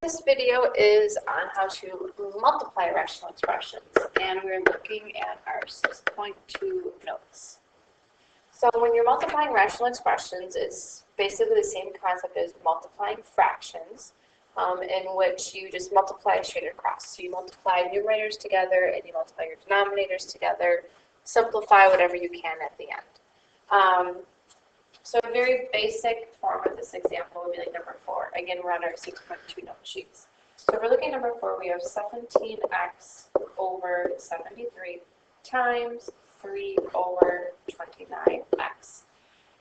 This video is on how to multiply rational expressions, and we're looking at our 6.2 notes. So when you're multiplying rational expressions, it's basically the same concept as multiplying fractions, in which you just multiply straight across. So you multiply numerators together and you multiply your denominators together, simplify whatever you can at the end. So a very basic form of this example would be like number 4. Again, we're on our 6.2 note sheets. So if we're looking at number 4, we have 17x over 73 times 3 over 29x.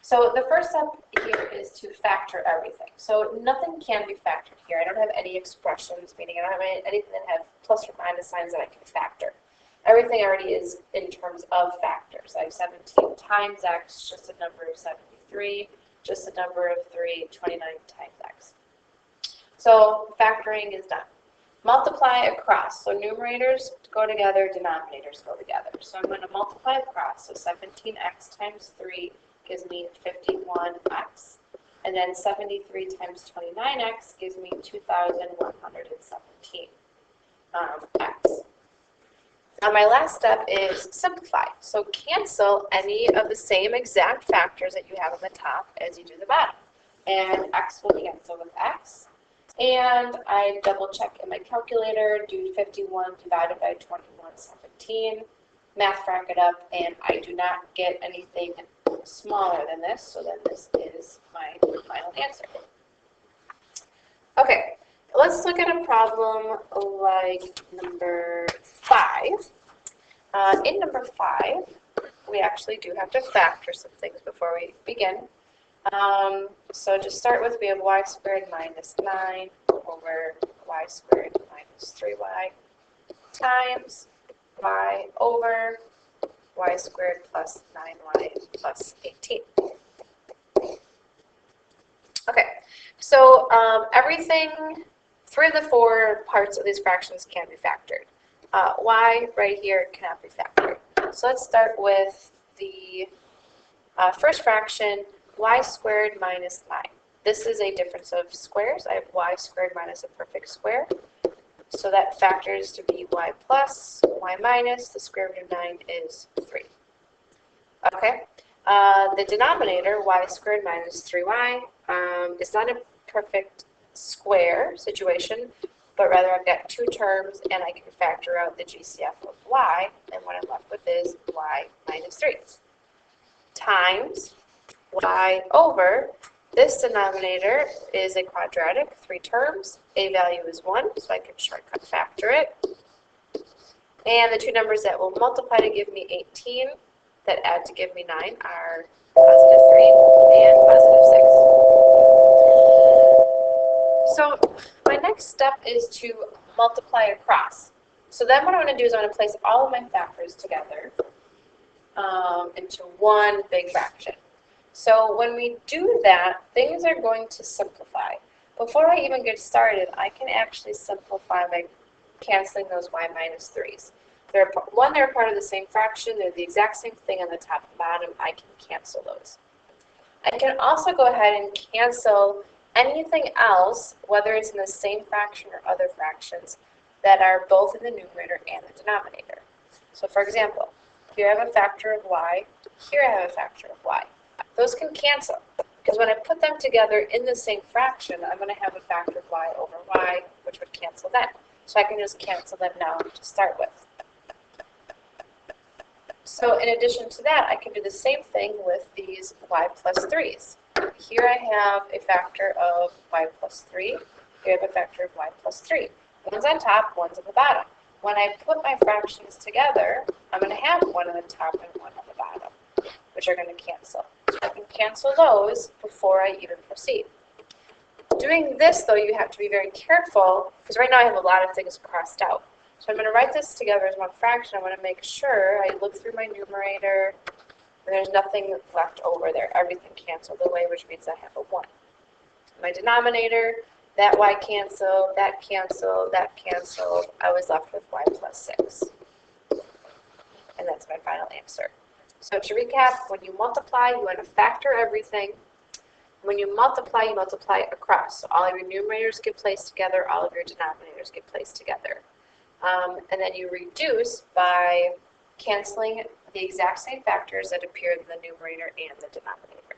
So the first step here is to factor everything. So nothing can be factored here. I don't have any expressions, meaning I don't have anything that have plus or minus signs that I can factor. Everything already is in terms of factors. I have 17 times x, just a number of 73, just a number of 3, 29 times x. So factoring is done. Multiply across. So numerators go together, denominators go together. So I'm going to multiply across. So 17x times 3 gives me 51x. And then 73 times 29x gives me 2,117 x. Now my last step is simplify. So cancel any of the same exact factors that you have on the top as you do the bottom. And x will cancel with x. And I double check in my calculator, do 51 divided by 2117, math rack it up, and I do not get anything smaller than this, so then this is my final answer. Okay. Let's look at a problem like number 5. In number 5, we actually do have to factor some things before we begin. So to start with, we have y squared minus 9 over y squared minus 3y times y over y squared plus 9y plus 18. Okay, so everything, 3 of the 4 parts of these fractions can be factored. Y right here cannot be factored. So let's start with the first fraction, y squared minus 9. This is a difference of squares. I have y squared minus a perfect square. So that factors to be y plus, y minus, the square root of 9 is 3. Okay, the denominator, y squared minus 3y, is not a perfect square situation, but rather I've got 2 terms and I can factor out the GCF of y, and what I'm left with is y minus 3 times y over, this denominator is a quadratic, 3 terms, a value is 1, so I can shortcut factor it, and the 2 numbers that will multiply to give me 18, that add to give me 9 are positive 3 and positive 6. So my next step is to multiply across. So then what I'm going to do is I'm going to place all of my factors together into one big fraction. So when we do that, things are going to simplify. Before I even get started, I can actually simplify by canceling those y minus 3's. They're part of the same fraction. They're the exact same thing on the top and bottom. I can cancel those. I can also go ahead and cancel anything else, whether it's in the same fraction or other fractions, that are both in the numerator and the denominator. So for example, here I have a factor of y, here I have a factor of y. Those can cancel, because when I put them together in the same fraction, I'm going to have a factor of y over y, which would cancel that. So I can just cancel them now to start with. So in addition to that, I can do the same thing with these y plus 3's. Here I have a factor of y plus 3. Here I have a factor of y plus 3. One's on top, one's on the bottom. When I put my fractions together, I'm going to have one on the top and one on the bottom, which are going to cancel. I can cancel those before I even proceed. Doing this, though, you have to be very careful, because right now I have a lot of things crossed out. So I'm going to write this together as one fraction. I want to make sure I look through my numerator, and there's nothing left over there. Everything canceled away, which means I have a 1. My denominator, that y canceled, that canceled, that canceled. I was left with y plus 6. And that's my final answer. So to recap, when you multiply, you want to factor everything. When you multiply across. So all of your numerators get placed together, all of your denominators get placed together. And then you reduce by canceling the exact same factors that appear in the numerator and the denominator.